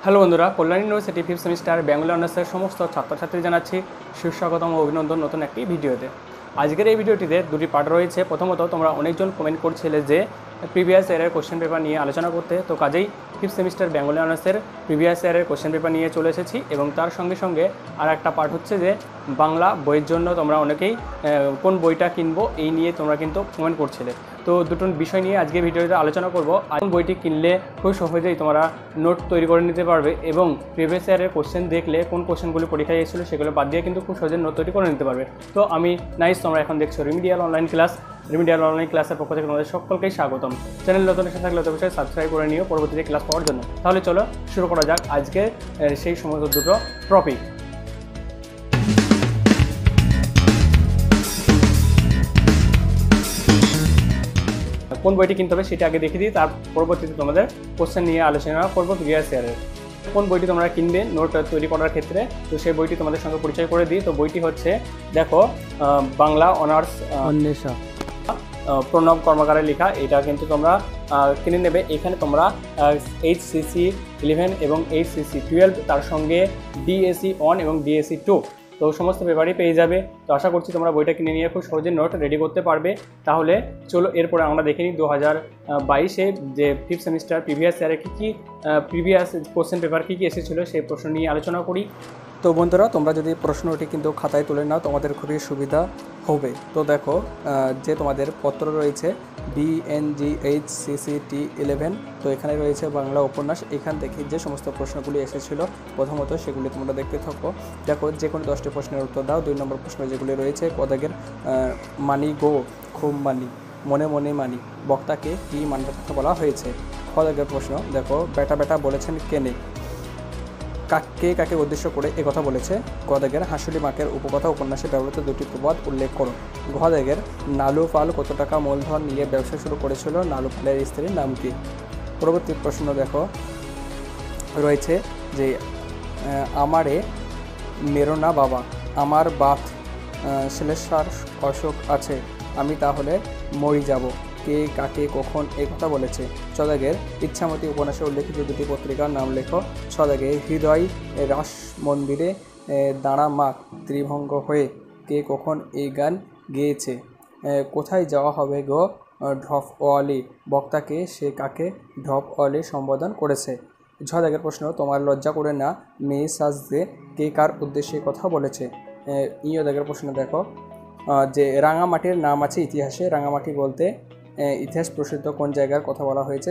Hello বন্ধুরা, কল্যাণ university fifth semester Bengali অনার্সের সমস্ত ছাত্রছাত্রী জানাচ্ছি সুস্বাগতম ও অভিনন্দন নতুন একটি ভিডিওতে। আজকের এই ভিডিওটিতে দুটি পার্ট রয়েছে। প্রথমত, তোমরা অনেকজন কমেন্ট করছিলে যে প্রিভিয়াস ইয়ারের কোশ্চেন পেপার নিয়ে আলোচনা করতে, তো কাজেই ফিফথ সেমিস্টার বেঙ্গলি অনার্সের প্রিভিয়াস ইয়ারের কোশ্চেন পেপার নিয়ে চলে এসেছি। এবং তার সঙ্গে সঙ্গে আর একটা পার্ট হচ্ছে যে বাংলা বইয়ের জন্য তোমরা অনেকেই কোন বইটা কিনবো এই নিয়ে তোমরা কিন্তু কমেন্ট করছিলে। তো দুটো বিষয় নিয়ে আজকে ভিডিওতে আলোচনা করব। কোন বইটি কিনলে খুব সহজেই তোমরা নোট তৈরি করে নিতে পারবে এবং প্রিভিয়াস ইয়ারের কোশ্চেন দেখলে কোন কোশ্চেনগুলি পরীক্ষায় এসেছিলো সেগুলো বাদ দিয়ে কিন্তু খুব সহজে নোট তৈরি করে নিতে পারবে। তো আমি তোমরা এখন দেখছো remedial online class. Remedial online ক্লাসের পক্ষ থেকে তোমাদের সকলকেই স্বাগতম। চ্যানেল নতুন এসে থাকলে অবশ্যই সাবস্ক্রাইব করে নিও পরবর্তীতে ক্লাস পাওয়ার জন্য। তাহলে চলো শুরু করা যাক আজকে সেই সমস্ত দুটো টপিক। কোন বইটি কিনতে হবে সেটা আগে দেখিয়ে দিই, তার পরবর্তীতে তোমাদের কোশ্চেন নিয়ে আলোচনা করবো প্রিভিয়াস ইয়ারের। কোন বইটি তোমরা কিনবে নোট তৈরি করার ক্ষেত্রে, তো সেই বইটি তোমাদের সঙ্গে পরিচয় করে দিই। তো বইটি হচ্ছে দেখো বাংলা অনার্স অন্বেষা প্রণব কর্মকারের লেখা। এটা কিন্তু তোমরা কিনে নেবে। এখানে তোমরা HCC 11 এবং HCC 12 তার সঙ্গে DSE 1 এবং DSE 2 তো সমস্ত পেপারই পেয়ে যাবে। তো আশা করছি তোমরা বইটা কিনে নিয়ে খুব সহজে নোট রেডি করতে পারবে। তাহলে চলো এরপরে আমরা দেখে নিই 2022-এ যে ফিফথ সেমিস্টার প্রিভিয়াস ইয়ারে কী প্রিভিয়াস কোশ্চেন পেপার কী এসেছিলো সেই প্রশ্ন নিয়ে আলোচনা করি। তো বন্ধুরা, তোমরা যদি প্রশ্নটি কিন্তু খাতায় তুলে নাও তোমাদের খুবই সুবিধা হবে। তো দেখো যে তোমাদের পত্র রয়েছে BNGHCCT 11, তো এখানে রয়েছে বাংলা উপন্যাস। এখান থেকে যে সমস্ত প্রশ্নগুলি এসেছিলো প্রথমত সেগুলি তোমরা দেখতে থাকো। দেখো যে কোনো 10টি প্রশ্নের উত্তর দাও। 2 নম্বর প্রশ্ন যেগুলি রয়েছে কদাগের মানি গো খুব মানি, মনে মনে মানি, বক্তাকে কী মানবার কথা বলা হয়েছে। কদাগের প্রশ্ন দেখো বেটা বেটা বলেছেন কেনে, কে কাকে উদ্দেশ্য করে কথা বলেছে। গদাগের হাসুলি মাকের উপকথা উপন্যাসে ব্যবহৃত 2টি প্রবাদ উল্লেখ করো। গদাগের নালু পাল কত টাকা মূলধন নিয়ে ব্যবসা শুরু করেছিল, নালু পালের স্ত্রীর নাম কি। পরবর্তী প্রশ্ন দেখো রয়েছে যে আমারে মেরো না বাবা, আমার বাত শ্লেষার অসুখ আছে, আমি তাহলে মরি যাব, কে কাকে কখন এই কথা বলেছে। ছদাগের ইচ্ছামতি উপন্যাসে উল্লেখিত 2টি পত্রিকার নাম লেখো। ছদাগে হৃদয় রাস মন্দিরে দাঁড়া মা ত্রিভঙ্গ হয়ে, কে কখন এই গান গেয়েছে। কোথায় যাওয়া হবে গো ঢপওয়ালি, বক্তাকে সে কাকে ঢপওয়ালি সম্বোধন করেছে। ছদাগের প্রশ্ন তোমার লজ্জা করে না মেয়ে সাজতে, কে কার উদ্দেশ্যে কথা বলেছে। ইয়দাগের প্রশ্ন দেখো যে রাঙামাটির নাম আছে ইতিহাসে, রাঙামাটি বলতে ইতিহাস প্রসিদ্ধ কোন জায়গার কথা বলা হয়েছে,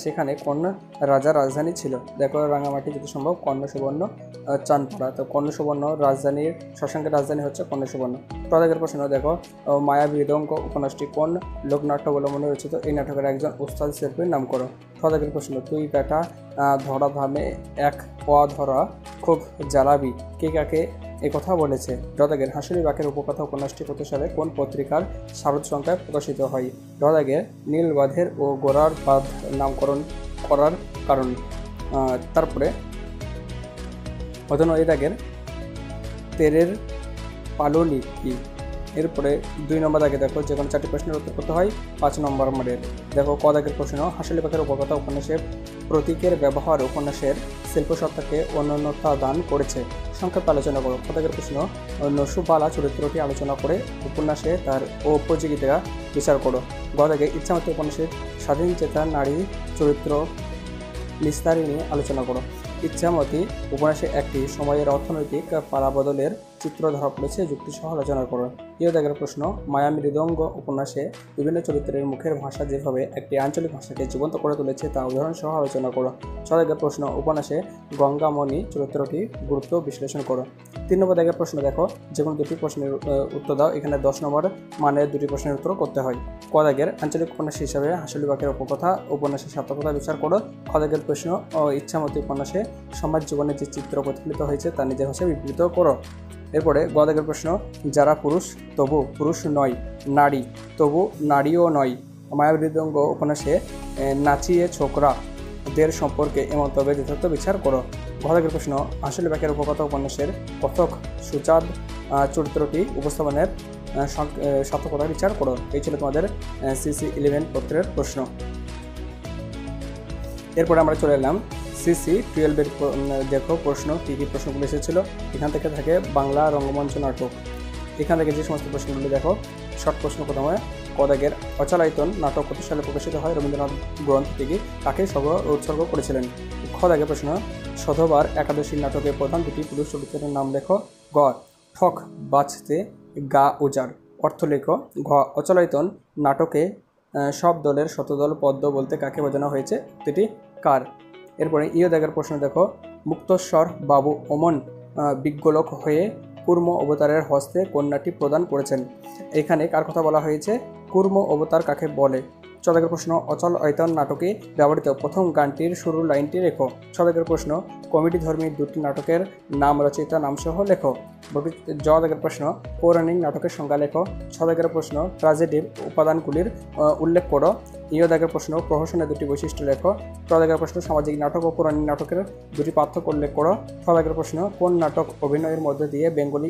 সেখানে কোন রাজার রাজধানী ছিল। দেখো রাঙামাটি যদি সম্ভব কর্ণ সুবর্ণ চাঁদপাড়া, তো কর্ণ সুবর্ণ রাজধানীর শশাঙ্কের রাজধানী হচ্ছে কর্ণ সুবর্ণ। প্রদাগের প্রশ্ন দেখো মায়া মৃদঙ্গ উপন্যাসটি কোন লোকনাট্য অবলম্বনে রচিত, এই নাটকের একজন ওস্তাদ শিল্পীর নাম করো। প্রদাগের প্রশ্ন তুই বেটা ধরা ধামে এক ধরা খুব জ্বালাবি, কে কাকে কথা বলেছে। রদাগের হাসুলি বাকের উপকথা উপন্যাসটি কত সালে কোন পত্রিকার শারদ সংখ্যায় প্রকাশিত হয়। রদাগের নীলবাঁধের ও গোড়ার বাঁধ নামকরণ করার কারণ। তারপরে অধনয়েদাগের তেরের পালনি কি। এরপরে 2 নম্বর দাগে দেখো যে কোনো 4টি প্রশ্নের উত্তর করতে হয় 5 নম্বর মডেল। দেখো কদাগের প্রশ্ন হাসুলি বাকের উপকথা উপন্যাসে প্রতীকের ব্যবহার উপন্যাসের শিল্পসত্তাকে অনন্যতা দান করেছে, সংক্ষেপে আলোচনা করো। কদাগের প্রশ্ন নসুবালা চরিত্রটি আলোচনা করে উপন্যাসে তার উপযোগিতা বিচার করো। গদাগে ইচ্ছামতি উপন্যাসের স্বাধীন চেতা নারী চরিত্র নিস্তারিণী নিয়ে আলোচনা করো। ইচ্ছামতি উপন্যাসে একটি সময়ের অর্থনৈতিক পালাবদলের চিত্র ধরা পড়েছে, যুক্তিসহ আলোচনা করো। ইয়দাগের প্রশ্ন মায়া মৃদঙ্গ উপন্যাসে বিভিন্ন চরিত্রের মুখের ভাষা যেভাবে একটি আঞ্চলিক ভাষাকে জীবন্ত করে তুলেছে তা উদাহরণসহ আলোচনা করো। ছদাগের প্রশ্ন উপন্যাসে গঙ্গামণি চরিত্রটির গুরুত্ব বিশ্লেষণ করো। 3 নম্বর দাগের প্রশ্ন দেখো যে কোনো 2টি প্রশ্নের উত্তর দাও। এখানে 10 নম্বর মানের 2টি প্রশ্নের উত্তর করতে হয়। কদাগের আঞ্চলিক উপন্যাস হিসাবে হাসুলি বাকের উপকথা উপন্যাসের সার্থকতা বিচার করো। খদাগের প্রশ্ন ও ইচ্ছামতি উপন্যাসে সমাজ জীবনে যে চিত্র প্রতিফলিত হয়েছে তা নিজের ভাষায় বিবৃত করো। এরপরে গদাগের প্রশ্ন যারা পুরুষ তবু পুরুষ নয়, নারী তবু নারীও নয়, মায়ামৃদঙ্গ উপন্যাসে নাচিয়ে ছোকরাদের সম্পর্কে এ মন্তব্যের যথার্থ বিচার করো। গদাগের প্রশ্ন হাসুলি বাকের উপকথা উপন্যাসের কথক সুচাঁদ চরিত্রটি উপস্থাপনের সার্থকতা বিচার করো। এই ছিল তোমাদের CC 11 পত্রের প্রশ্ন। এরপরে আমরা চলে এলাম সিসি 12-এর দেখো প্রশ্ন কী কী প্রশ্নগুলো এসেছিল। এখান থেকে থাকে বাংলা রঙ্গমঞ্চ নাটক। এখান থেকে যে সমস্ত প্রশ্নগুলো দেখো, শর্ট প্রশ্ন প্রথমে কদাগের অচলায়তন নাটক কত সালে প্রকাশিত হয়, রবীন্দ্রনাথ গ্রন্থটিকে কাকে উৎসর্গ করেছিলেন। খদাগের প্রশ্ন শতবার একাদশী নাটকের প্রধান দুটি পুরুষ চরিত্রের নাম লেখো। গ ঠক বাঁচতে গা উজাড় অর্থ লেখো। ঘ অচলায়তন নাটকে সব দলের শতদল পদ্ম বলতে কাকে বোঝানো হয়েছে, উক্তিটি কার। এরপরে দাগের প্রশ্ন দেখো, মুক্তেশ্বর বাবু ওমন বিজ্ঞলোক হয়ে কুর্ম অবতারের হস্তে কন্যাটি প্রদান করেছেন। এখানে কার কথা বলা হয়েছে, কুর্ম অবতার কাকে বলে। ছদাগের প্রশ্ন অচল আয়তন নাটকে ব্যবহৃত প্রথম গানটির শুরুর লাইনটি লেখো। ছদাগের প্রশ্ন কমেডি ধর্মী দুটি নাটকের নাম রচয়িতা নামসহ লেখো। জদাগের প্রশ্ন পৌরাণিক নাটকের সংজ্ঞা লেখো। ছদাগের প্রশ্ন ট্র্যাজেডির উপাদানগুলির উল্লেখ করো। দাগের প্রশ্ন প্রহসনের দুটি বৈশিষ্ট্য লেখো। টদাগের প্রশ্ন সামাজিক নাটক ও পৌরাণিক নাটকের দুটি পার্থক্য উল্লেখ করো। ছদাগের প্রশ্ন কোন নাটক অভিনয়ের মধ্যে দিয়ে বেঙ্গলি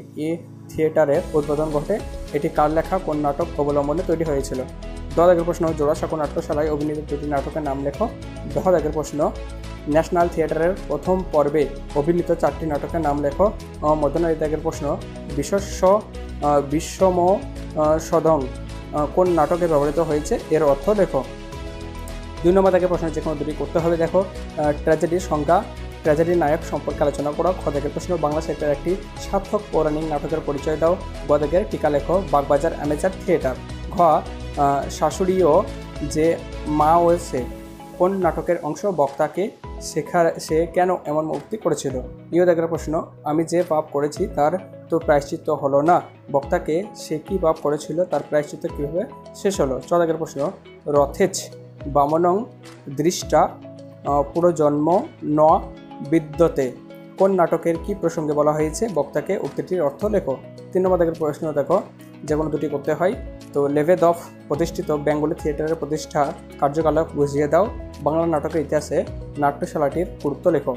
থিয়েটারের উদ্বোধন ঘটে, এটি কার লেখা, কোন নাটক অবলম্বনে তৈরি হয়েছিল। দাগের প্রশ্ন জোড়াসাঁকো নাট্যশালায় অভিনীত দুটি নাটকের নাম লেখো। দাগের প্রশ্ন ন্যাশনাল থিয়েটারের প্রথম পর্বে অভিনীত 4টি নাটকের নাম লেখো। দাগের প্রশ্ন বিশ্বম সদং কোন নাটকে ব্যবহৃত হয়েছে, এর অর্থ লেখো। 2 নম্বর দাগের প্রশ্ন যে কোনো দুটি করতে হবে দেখো। ট্র্যাজেডির সংজ্ঞা, ট্র্যাজেডির নায়ক সম্পর্কে আলোচনা করো। খ দাগের প্রশ্ন বাংলা সাহিত্যের একটি সার্থক পৌরাণিক নাটকের পরিচয় দাও। গ দাগের টিকা লেখো। Bagbazar amateur theatre. ঘ শাশুড়িও যে মা হয়েছে কোন নাটকের অংশ, বক্তাকে সে কেন এমন মুক্তি করেছিল। দাগের প্রশ্ন আমি যে পাপ করেছি তার তো প্রায়শ্চিত্ত হলো না, বক্তাকে সে কি পাপ করেছিল, তার প্রায়শ্চিত্ত কীভাবে শেষ হলো। দাগের প্রশ্ন রথেচ বামনং দৃষ্টা পুরজন্ম ন বিদ্যতে কোন নাটকের কি প্রসঙ্গে বলা হয়েছে, বক্তাকে, উক্তিটির অর্থ লেখো। 3 নম্বর দাগের প্রশ্ন দেখো, যে কোনো দুটি করতে হয়। তো লেভেদফ প্রতিষ্ঠিত বেঙ্গলি থিয়েটারের প্রতিষ্ঠা কার্যকলাপ বুঝিয়ে দাও। বাংলা নাটকের ইতিহাসে নাট্যশালাটির গুরুত্ব লেখো।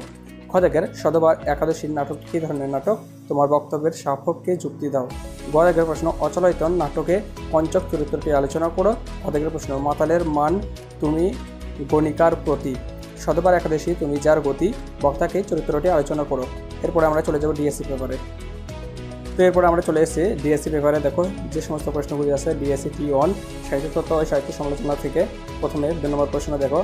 খ দাগের শতবার একাদশীর নাটক কী ধরনের নাটক, তোমার বক্তব্যের সাপেক্ষে যুক্তি দাও। গ দাগের প্রশ্ন অচলায়তন নাটকে পঞ্চক চরিত্রটি আলোচনা করো। খ দাগের প্রশ্ন মাতালের মান তুমি গণিকার প্রতি। শতবার একাদশী তুমি যার গতি, বক্তাকে চরিত্রটি আলোচনা করো। এরপরে আমরা চলে যাব ডিএসসি পেপারে। তো এরপরে আমরা চলে এসেছি ডিএসসি পেপারে। দেখো যে সমস্ত প্রশ্নগুলি আছে ডিএসসি T1 সাহিত্য তত্ত্ব ও সাহিত্য সমালোচনা থেকে। প্রথমে 2 নম্বর প্রশ্ন দেখো,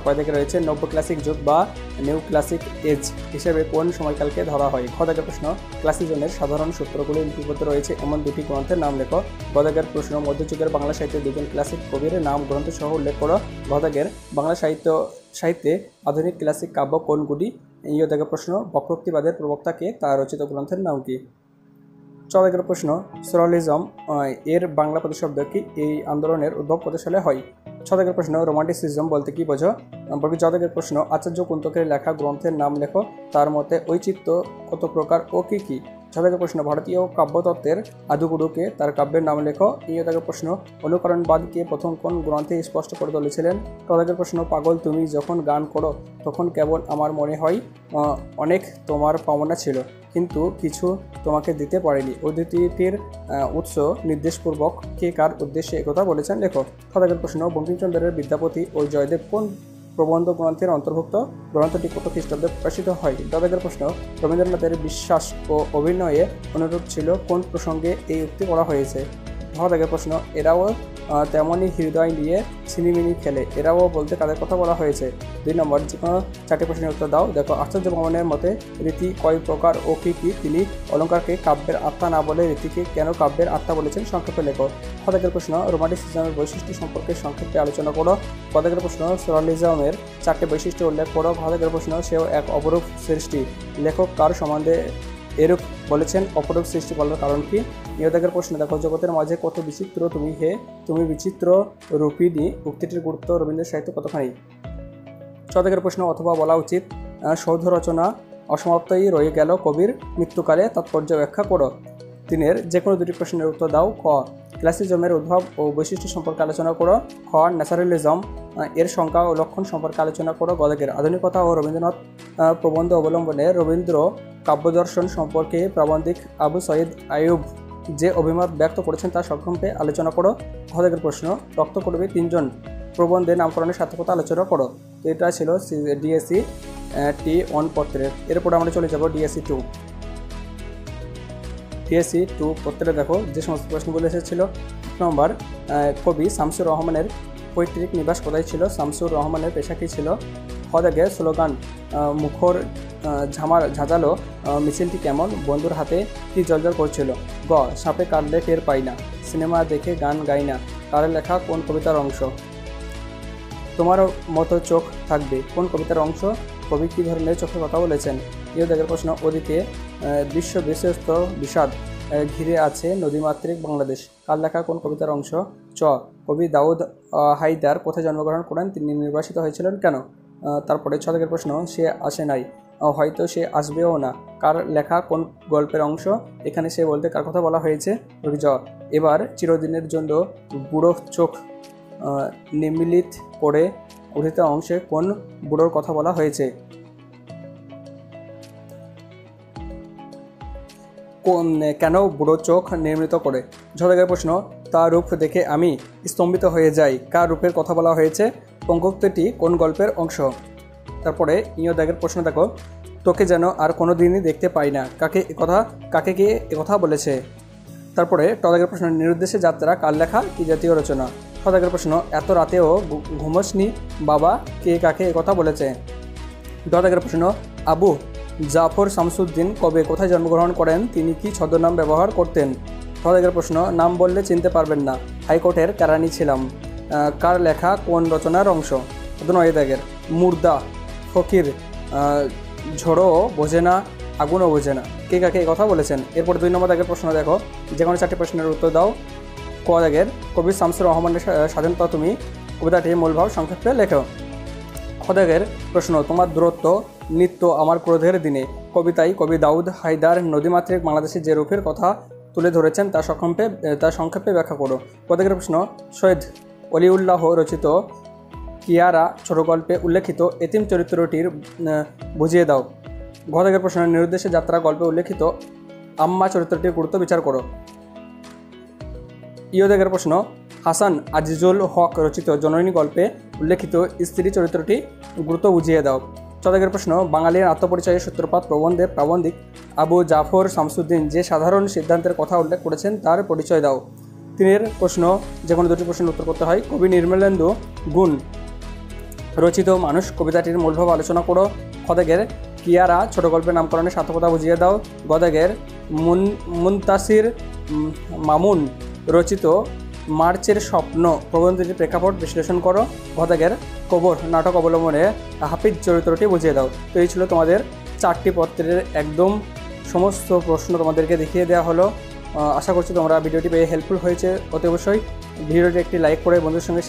কয় দাগে রয়েছে নব্য ক্লাসিক যুগ বা নিউ ক্লাসিক এজ হিসেবে কোন সময়কালকে ধরা হয়। খ দাগের প্রশ্ন ক্লাসিজমের সাধারণ সূত্রগুলি লিপিবদ্ধ রয়েছে এমন দুটি গ্রন্থের নাম লেখো। গ দাগের প্রশ্ন মধ্যযুগের বাংলা সাহিত্যের 2জন ক্লাসিক কবির নাম গ্রন্থ সহ উল্লেখ করো। ঘ দাগের বাংলা সাহিত্যে আধুনিক ক্লাসিক কাব্য কোনগুলি। দাগের প্রশ্ন বক্রোক্তিবাদের প্রবক্তাকে, তার রচিত গ্রন্থের নাম কি। দাগের প্রশ্ন সোরালিজম এর বাংলা প্রতিশব্দ কি, এই আন্দোলনের উদ্ভব কত সালে হয়। দাগের প্রশ্ন রোমান্টিসিজম বলতে কি বোঝো। দাগের প্রশ্ন আচার্য কুন্তকের লেখা গ্রন্থের নাম লেখো, তার মতে ঔচিত্য কত প্রকার ও কি কি। দাগের প্রশ্ন ভারতীয় কাব্যতত্ত্বের আদিগুরুকে, তার কাব্যের নাম লেখো। দাগের প্রশ্ন অনুকরণবাদকে প্রথম কোন গ্রন্থে স্পষ্ট করে তুলেছিলেন। দাগের প্রশ্ন পাগল তুমি যখন গান করো তখন কেবল আমার মনে হয় অনেক তোমার পাওনা ছিল, কিন্তু কিছু তোমাকে দিতে পারেনি। উদ্ধৃতিটির উৎস নির্দেশপূর্বক কে কার উদ্দেশ্যে একথা বলেছেন লেখো। দাগের প্রশ্ন বঙ্কিমচন্দ্রের বিদ্যাপতি ও জয়দেব কোন প্রবন্ধ গ্রন্থের অন্তর্ভুক্ত, গ্রন্থটি কত খ্রিস্টাব্দে প্রকাশিত হয়। দাগের প্রশ্ন রবীন্দ্রনাথের বিশ্বাস ও অভিনয়ে অনুরূপ ছিল কোন প্রসঙ্গে এই উক্তি করা হয়েছে। দাগের প্রশ্ন এরাও তেমনই হৃদয় নিয়ে ছিনিমিনি খেলে, এরাও বলতে কাদের কথা বলা হয়েছে। 2 নম্বর যে কোনো 4টি প্রশ্নের উত্তর দাও। দেখো আচার্য ভ্রমণের মতে রীতি কয় প্রকার ও কী কী, তিনি অলঙ্কারকে কাব্যের আত্মা না বলে রীতিকে কেন কাব্যের আত্মা বলেছেন, সংক্ষেপে লেখো। দাগের প্রশ্ন রোমান্টিসিজমের বৈশিষ্ট্য সম্পর্কে সংক্ষেপে আলোচনা করো। দাগের প্রশ্ন সোরালিজমের 4টি বৈশিষ্ট্য উল্লেখ করো। দাগের প্রশ্ন সেও এক অপরূপ সৃষ্টি, লেখক কার সম্বন্ধে এরূপ বলেছেন, অপরূপ সৃষ্টি বলার কারণ কি। দাগের প্রশ্ন দেখো জগতের মাঝে কত বিচিত্র তুমি হে, তুমি বিচিত্র রূপিণী, উক্তিটির গুরুত্ব রবীন্দ্র সাহিত্য কতখানি। দাগের প্রশ্ন অথবা বলা উচিত সৌধ রচনা অসমাপ্তই রয়ে গেল কবির মৃত্যুকালে, তাৎপর্য ব্যাখ্যা করো। 3 যে কোনো 2টি প্রশ্নের উত্তর দাও। ক ক্লাসিজমের উদ্ভব ও বৈশিষ্ট্য সম্পর্কে আলোচনা করো। খ ন্যাচারালিজম এর সংজ্ঞা ও লক্ষণ সম্পর্কে আলোচনা করো। গ দাগের আধুনিকতা ও রবীন্দ্রনাথ প্রবন্ধ অবলম্বনে রবীন্দ্র কাব্যদর্শন সম্পর্কে প্রাবন্ধিক আবু সঈদ আইয়ুব যে অভিমত ব্যক্ত করেছেন তা সংক্ষেপে আলোচনা করো। ঘ দাগের প্রশ্ন রক্তকরবী 3জন প্রবন্ধে নামকরণের সার্থকতা আলোচনা করো। তো এটা ছিল ডিএসসি T1 পত্রের। এরপর আমরা চলে যাব ডিএসসি 2। ডিএসসি 2 পত্রে দেখো যে সমস্ত প্রশ্নগুলো এসেছিল। নম্বর, কবি শামসুর রহমানের পৈতৃক নিবাস কোথায় ছিল? শামসুর রহমানের পেশা কী ছিল? খদাগে স্লোগান মুখর ঝাঁঝালো মিছিলটি কেমন? বন্ধুর হাতে কি জলজল করছিল? গ, সাপে কাটলে টের পাই না, সিনেমা দেখে গান গাই না, কার লেখা কোন কবিতার অংশ? তোমার মতো চোখ থাকবে কোন কবিতার অংশ? কবি কী ধরনের চোখের কথা বলেছেন? ইয়ে দেখের প্রশ্ন, ওদিকে বিশ্ব বিশ্বস্ত বিষাদ ঘিরে আছে নদীমাতৃক বাংলাদেশ, কার লেখা কোন কবিতার অংশ? চ, কবি দাউদ হায়দার কোথায় জন্মগ্রহণ করেন? তিনি নির্বাসিত হয়েছিলেন কেন? তারপরে 6 দাগের প্রশ্ন, সে আসে নাই, হয়তো সে আসবেও না, কার লেখা কোন গল্পের অংশ? এখানে সে বলতে কার কথা বলা হয়েছে? জ, এবার চিরদিনের জন্য বুড়ো চোখ নিমিলিত করে কথিত অংশে কোন বুড়োর কথা বলা হয়েছে? কেন বুড়ো চোখ নির্মিত করে? ঝদাগের প্রশ্ন, তার রূপ দেখে আমি স্তম্ভিত হয়ে যাই, কার রূপের কথা বলা হয়েছে? পঙ্কোক্তিটি কোন গল্পের অংশ? তারপরে ইয় দাগের প্রশ্ন দেখো, তোকে যেন আর কোনো দিনই দেখতে পাই না, কাকে কে একথা বলেছে? তারপরে ট দাগের প্রশ্ন, নিরুদ্দেশে যাত্রা কার লেখা, কি জাতীয় রচনা? খ দাগের প্রশ্ন, এত রাতেও ঘুমোসনি বাবা, কে কাকে একথা বলেছে? ড দাগের প্রশ্ন, আবু জাফর শামসুদ্দিন কবে কোথায় জন্মগ্রহণ করেন? তিনি কি ছদ্মনাম ব্যবহার করতেন? ঠ দাগের প্রশ্ন, নাম বললে চিনতে পারবেন না, হাইকোর্টের কেরানি ছিলাম, কার লেখা কোন রচনার অংশ? 9 দাগের, মুর্দা ফকির ঝড়ো বোঝে না, আগুনও বোঝে না, কে কাকে এই কথা বলেছেন? এরপর 2 নম্বর দাগের প্রশ্ন দেখো, যে কোনো 4টি প্রশ্নের উত্তর দাও। ক দাগের, কবি শামসুর রহমানের স্বাধীনতা তুমি কবিতাটির মূলভাব সংক্ষেপে লেখো। খ দাগের প্রশ্ন, তোমার দূরত্ব নিত্য আমার ক্রোধের দিনে কবিতায় কবি দাউদ হায়দার নদীমাতৃক বাংলাদেশের যে রূপের কথা তুলে ধরেছেন তার সংক্ষেপে ব্যাখ্যা করো। ক দাগের প্রশ্ন, সৈয়দ অলিউল্লাহ রচিত কিয়ারা ছোট গল্পে উল্লেখিত এতিম চরিত্রটির বুঝিয়ে দাও। ঘ দাগের প্রশ্ন, নিরুদ্দেশে যাত্রা গল্পে উল্লেখিত আম্মা চরিত্রটির গুরুত্ব বিচার করো। ইয় দাগের প্রশ্ন, হাসান আজিজুল হক রচিত জননী গল্পে উল্লেখিত স্ত্রী চরিত্রটি গুরুত্ব বুঝিয়ে দাও। চ দাগের প্রশ্ন, বাঙালির আত্মপরিচয়ের সূত্রপাত প্রবন্ধের প্রাবন্ধিক আবু জাফর শামসুদ্দিন যে সাধারণ সিদ্ধান্তের কথা উল্লেখ করেছেন তার পরিচয় দাও। 3 প্রশ্ন, যে কোনো 2টি প্রশ্নের উত্তর করতে হয়। কবি নির্মলেন্দু গুণ রচিত মানুষ কবিতাটির মূলভাব আলোচনা করো। খ দাগের, কিয়ারা ছোট গল্পের নামকরণের সার্থকতা বুঝিয়ে দাও। গ দাগের, মুনতাসির মামুন রচিত মার্চের স্বপ্ন প্রবন্ধটির প্রেক্ষাপট বিশ্লেষণ করো। ঘ দাগের, কবর নাটক অবলম্বনে হাফিজ চরিত্রটি বুঝিয়ে দাও। তো এই ছিল তোমাদের 4টি পত্রের একদম সমস্ত প্রশ্ন তোমাদেরকে দেখিয়ে দেওয়া হলো। আশা করছি তোমরা ভিডিওটি পেয়ে হেল্পফুল হয়েছে। অতি অবশ্যই ভিডিওটি একটি লাইক করে বন্ধুদের সঙ্গে